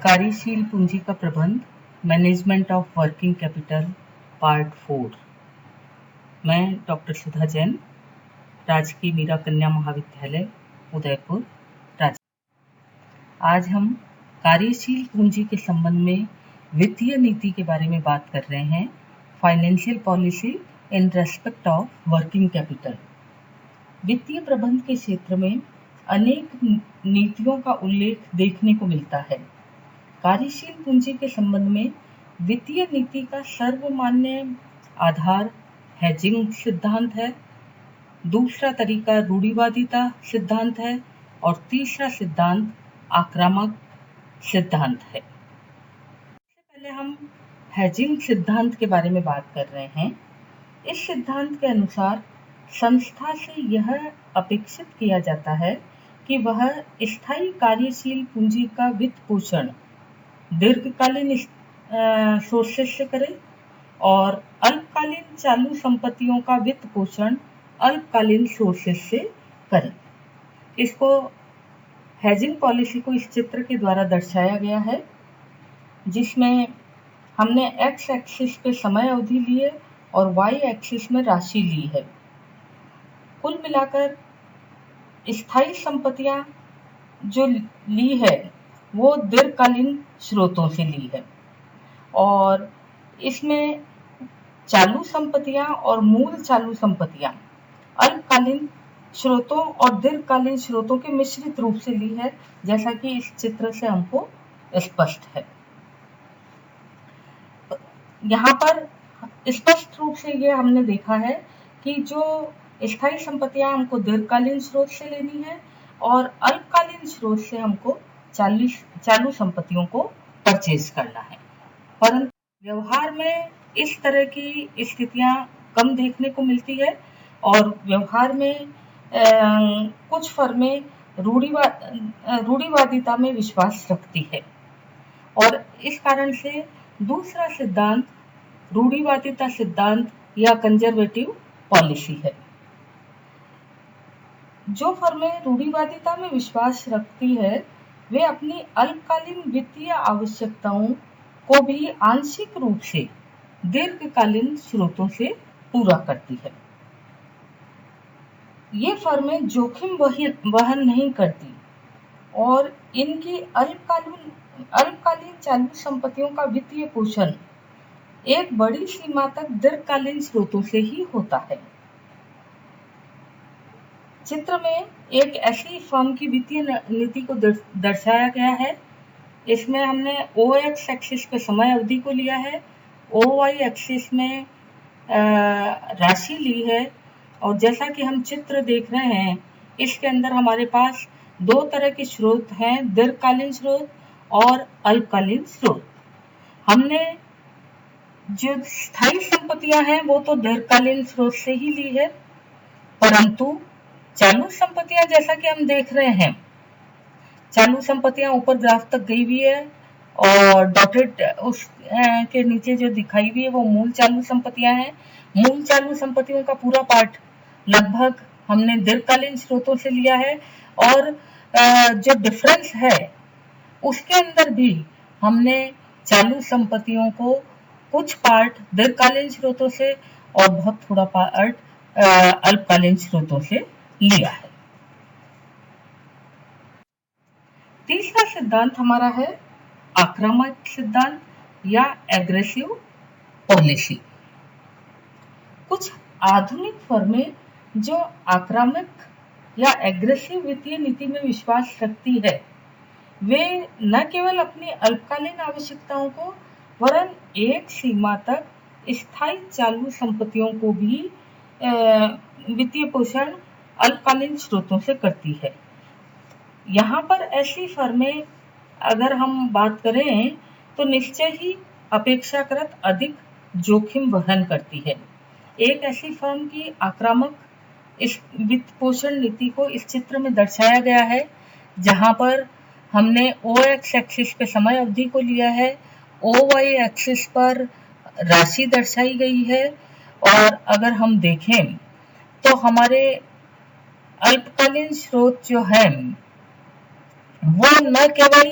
कार्यशील पूंजी का प्रबंध, management of working capital, part 4। मैं डॉक्टर सुधा जैन, राजकीय मीरा कन्या महाविद्यालय उदयपुर, राजस्थान। आज हम कार्यशील पूंजी के संबंध में वित्तीय नीति के बारे में बात कर रहे हैं। Financial policy in respect of working capital. वित्तीय प्रबंध के क्षेत्र में अनेक नीतियों का उल्लेख देखने को मिलता है। कार्यशील पूंजी के संबंध में वित्तीय नीति का सर्वमान्य आधार हेजिंग सिद्धांत है, दूसरा तरीका रूढ़िवादिता सिद्धांत है और तीसरा सिद्धांत आक्रामक सिद्धांत है। सबसे पहले हम हेजिंग सिद्धांत के बारे में बात कर रहे हैं। इस सिद्धांत के अनुसार संस्था से यह अपेक्षित किया जाता है कि वह स्थायी कार्यशील पूंजी का वित्त पोषण दीर्घकालीन सोर्सेस से करे और अल्पकालीन चालू संपत्तियों का वित्त पोषण अल्पकालीन सोर्सेस से करे। इसको हेजिंग पॉलिसी को इस चित्र के द्वारा दर्शाया गया है, जिसमें हमने एक्स एक्सिस पे समय अवधि लिए और वाई एक्सिस में राशि ली है। कुल मिलाकर स्थायी संपत्तियां जो ली है वो दीर्घकालीन स्रोतों से ली है और इसमें चालू संपत्तियां और मूल चालू संपत्तियां अल्पकालीन स्रोतों और दीर्घकालीन स्रोतों के मिश्रित रूप से ली है, जैसा कि इस चित्र से हमको स्पष्ट है। यहाँ पर स्पष्ट रूप से ये हमने देखा है कि जो स्थायी संपत्तियां हमको दीर्घकालीन स्रोत से लेनी है और अल्पकालीन स्रोत से हमको चालू संपत्तियों को परचेज करना है। परंतु व्यवहार में इस तरह की स्थितियां कम देखने को मिलती है और व्यवहार में कुछ फर्में रूढ़िवादिता में विश्वास रखती है और इस कारण से दूसरा सिद्धांत रूढ़िवादिता सिद्धांत या कंजर्वेटिव पॉलिसी है। जो फर्में रूढ़िवादिता में विश्वास रखती है वे अपनी अल्पकालीन वित्तीय आवश्यकताओं को भी आंशिक रूप से दीर्घकालीन स्रोतों से पूरा करती है। ये फर्में जोखिम वहन नहीं करती और इनकी अल्पकालीन चालू संपत्तियों का वित्तीय पोषण एक बड़ी सीमा तक दीर्घकालीन स्रोतों से ही होता है। चित्र में एक ऐसी फर्म की वित्तीय नीति को दर्शाया गया है। इसमें हमने OX एक्सिस पे समय अवधि को लिया है, OY एक्सिस में राशि ली है और जैसा कि हम चित्र देख रहे हैं, इसके अंदर हमारे पास दो तरह के स्रोत हैं, दीर्घकालीन स्रोत और अल्पकालीन स्रोत। हमने जो स्थायी संपत्तियां हैं वो तो दीर्घकालीन स्रोत से ही ली है, परंतु चालू संपत्तियां जैसा कि हम देख रहे हैं, चालू संपत्तियां ऊपर ग्राफ तक गई हुई है और डॉटेड उस के नीचे जो दिखाई हुई है वो मूल चालू संपत्तियां हैं। मूल चालू संपत्तियों का पूरा पार्ट लगभग हमने दीर्घकालीन स्रोतों से लिया है और जो डिफरेंस है उसके अंदर भी हमने चालू संपत्तियों को कुछ पार्ट दीर्घकालीन स्रोतों से और बहुत थोड़ा पार्ट अल्पकालीन स्रोतों से लिया है। तीसरा सिद्धांत हमारा है आक्रामक सिद्धांत या एग्रेसिव पॉलिसी। कुछ आधुनिक फर्में जो आक्रामक या एग्रेसिव वित्तीय नीति में विश्वास रखती है, वे न केवल अपनी अल्पकालीन आवश्यकताओं को वरन एक सीमा तक स्थायी चालू संपत्तियों को भी वित्तीय पोषण अल्पकालीन स्रोतों से करती है। यहाँ पर ऐसी फर्में अगर हम बात करें तो निश्चय ही अपेक्षाकृत अधिक जोखिम वहन करती है। एक ऐसी फर्म की आक्रामक इस वित्त पोषण नीति को इस चित्र में दर्शाया गया है, जहाँ पर हमने OX एक्सिस पे समय अवधि को लिया है, OY एक्सिस पर राशि दर्शाई गई है और अगर हम देखें तो हमारे अल्पकालीन स्रोत जो हैं वो न केवल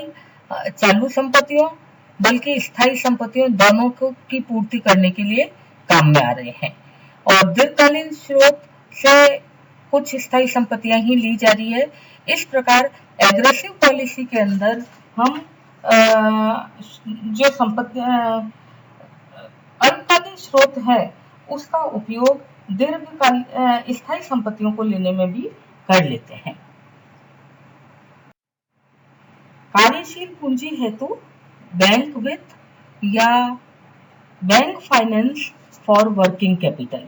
चालू संपत्तियों बल्कि स्थायी संपत्तियों दोनों की पूर्ति करने के लिए काम में आ रहे हैं। और दीर्घकालीन स्रोत से कुछ स्थायी संपत्तियां ही ली जा रही है। इस प्रकार एग्रेसिव पॉलिसी के अंदर हम जो संपत्तियां अल्पकालीन स्रोत है उसका उपयोग दीर्घकालीन स्थायी संपत्तियों को लेने में भी कर लेते हैं। कार्यशील पूंजी हेतु बैंक वित्त या bank finance for working capital.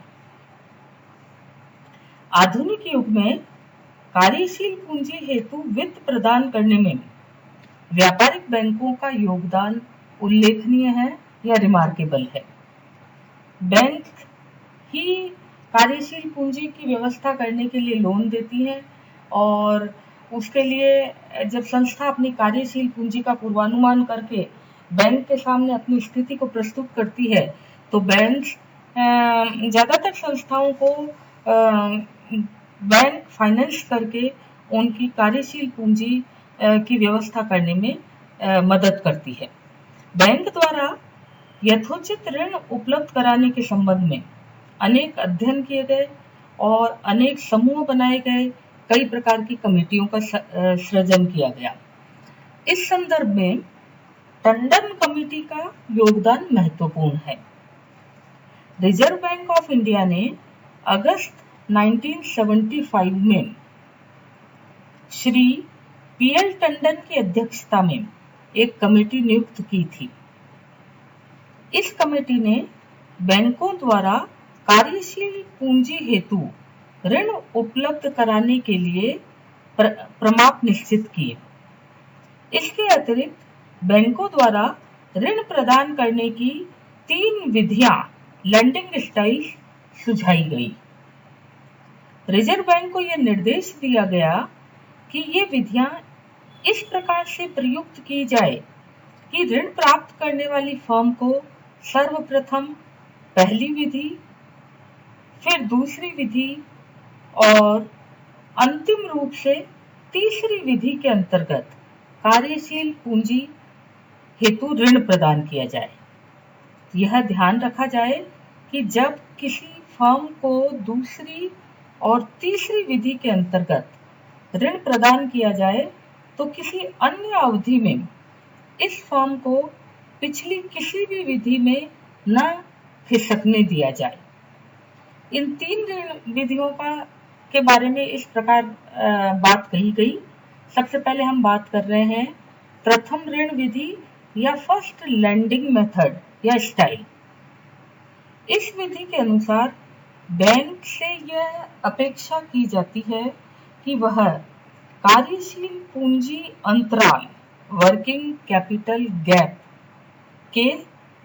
आधुनिक युग में कार्यशील पूंजी हेतु वित्त प्रदान करने में व्यापारिक बैंकों का योगदान उल्लेखनीय है या रिमार्केबल है। बैंक ही कार्यशील पूंजी की व्यवस्था करने के लिए लोन देती है और उसके लिए जब संस्था अपनी कार्यशील पूंजी का पूर्वानुमान करके बैंक के सामने अपनी स्थिति को प्रस्तुत करती है तो बैंक ज्यादातर संस्थाओं को बैंक फाइनेंस करके उनकी कार्यशील पूंजी की व्यवस्था करने में मदद करती है। बैंक द्वारा यथोचित ऋण उपलब्ध कराने के संबंध में अनेक अध्ययन किए गए और अनेक समूह बनाए गए, कई प्रकार की कमेटियों का सृजन किया गया। इस संदर्भ में टंडन कमेटी का योगदान महत्वपूर्ण है। रिजर्व बैंक ऑफ इंडिया ने अगस्त 1975 में श्री पीएल टंडन की अध्यक्षता में एक कमेटी नियुक्त की थी। इस कमेटी ने बैंकों द्वारा कार्यशील पूंजी हेतु ऋण उपलब्ध कराने के लिए प्रमाप निश्चित किए। इसके अतिरिक्त बैंकों द्वारा ऋण प्रदान करने की 3 विधियां लेंडिंग स्टाइल सुझाई गई। रिजर्व बैंक को यह निर्देश दिया गया कि ये विधियां इस प्रकार से प्रयुक्त की जाए कि ऋण प्राप्त करने वाली फर्म को सर्वप्रथम पहली विधि, फिर दूसरी विधि और अंतिम रूप से तीसरी विधि के अंतर्गत कार्यशील पूंजी हेतु ऋण प्रदान किया जाए। यह ध्यान रखा जाए कि जब किसी फर्म को दूसरी और तीसरी विधि के अंतर्गत ऋण प्रदान किया जाए तो किसी अन्य अवधि में इस फर्म को पिछली किसी भी विधि में न खिसकने दिया जाए। इन 3 ऋण विधियों के बारे में इस प्रकार बात कही गई। सबसे पहले हम बात कर रहे हैं प्रथम ऋण विधि या फर्स्ट लेंडिंग मेथड या स्टाइल। इस विधि के अनुसार बैंक से यह अपेक्षा की जाती है कि वह कार्यशील पूंजी अंतराल वर्किंग कैपिटल गैप के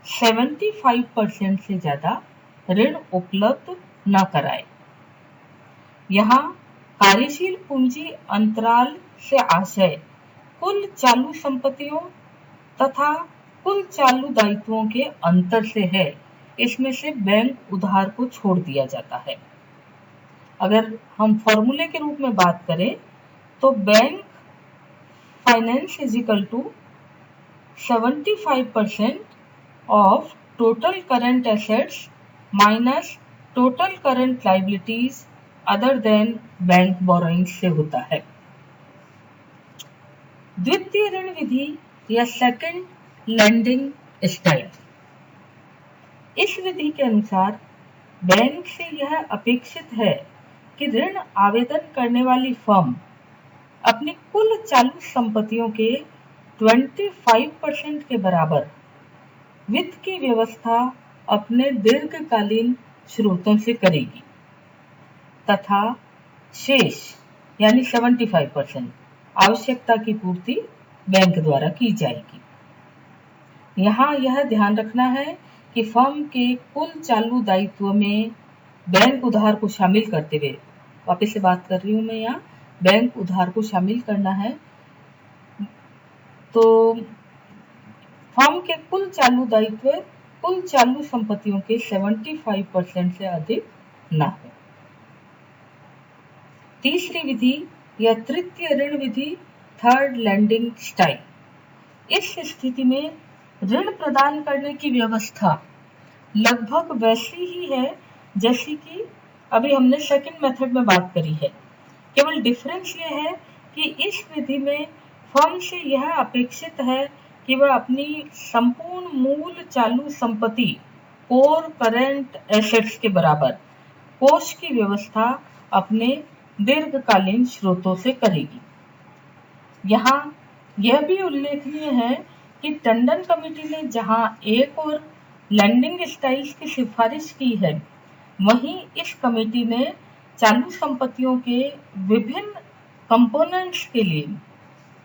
75% से ज्यादा ऋण उपलब्ध न कराए। यहाँ कार्यशील पूंजी अंतराल से आशय कुल चालू संपत्तियों तथा कुल चालू दायित्वों के अंतर से है। इसमें से बैंक उधार को छोड़ दिया जाता है। अगर हम फॉर्मूले के रूप में बात करें तो bank finance is equal to 75% of total current assets minus total current liabilities other than bank borrowing से होता है। द्वितीय ऋण विधि या सेकंड लेंडिंग स्टाइल। इस विधि के अनुसार बैंक से यह अपेक्षित है कि ऋण आवेदन करने वाली फर्म अपनी कुल चालू संपत्तियों के 25% के बराबर वित्त की व्यवस्था अपने दीर्घकालीन स्रोतों से करेगी तथा शेष यानी 75% आवश्यकता की पूर्ति बैंक द्वारा की जाएगी। यहाँ यह ध्यान रखना है कि फर्म के कुल चालू दायित्व में बैंक उधार को शामिल करते हुए, वापस से बात कर रही हूँ मैं, यहाँ बैंक उधार को शामिल करना है तो फर्म के कुल चालू दायित्व कुल चालू संपत्तियों के 75% से अधिक न हो। तीसरी विधि या तृतीय ऋण विधि थर्ड लेंडिंग स्टाइल। इस स्थिति में ऋण प्रदान करने की व्यवस्था लगभग वैसी ही है जैसी कि अभी हमने सेकंड मेथड में बात करी है। केवल डिफरेंस ये है कि इस विधि में फर्म से यह अपेक्षित है कि वह अपनी संपूर्ण मूल चालू संपत्ति कोर करेंट एसेट्स के बराबर कोष की व्यवस्था अपने दीर्घकालीन स्रोतों से करेगी। यहाँ यह भी उल्लेखनीय है कि टंडन कमेटी ने जहाँ एक और लैंडिंग स्टाइल्स की सिफारिश की है, वहीं इस कमेटी ने चालू संपत्तियों के विभिन्न कंपोनेंट्स के लिए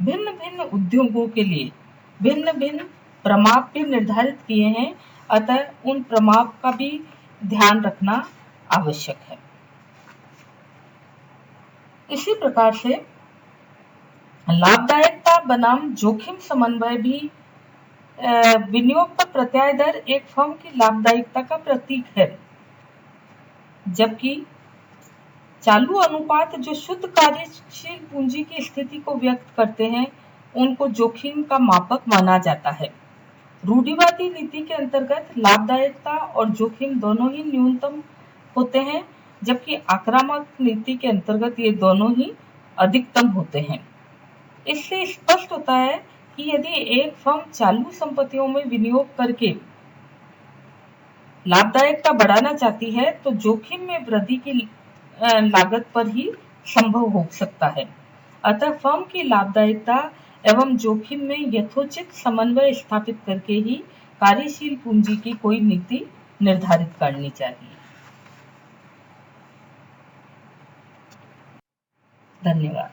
भिन्न भिन्न उद्योगों के लिए भिन्न भिन्न प्रमाप भी निर्धारित किए हैं, अतः उन प्रमाप का भी ध्यान रखना आवश्यक है। इसी प्रकार से लाभदायकता बनाम जोखिम समन्वय भी विनियोग पर प्रत्याय दर एक फर्म की लाभदायकता का प्रतीक है, जबकि चालू अनुपात जो शुद्ध कार्यशील पूंजी की स्थिति को व्यक्त करते हैं, उनको जोखिम का मापक माना जाता है। रूढ़िवादी नीति के अंतर्गत लाभदायकता और जोखिम दोनों ही न्यूनतम होते हैं, जबकि आक्रामक नीति के अंतर्गत ये दोनों ही अधिकतम होते हैं। इससे स्पष्ट होता है कि यदि एक फर्म चालू संपत्तियों में विनियोग करके लाभदायकता बढ़ाना चाहती है, तो जोखिम में वृद्धि की लागत पर ही संभव हो सकता है। अतः फर्म की लाभदायकता एवं जोखिम में यथोचित समन्वय स्थापित करके ही कार्यशील पूंजी की कोई नीति निर्धारित करनी चाहिए। धन्यवाद।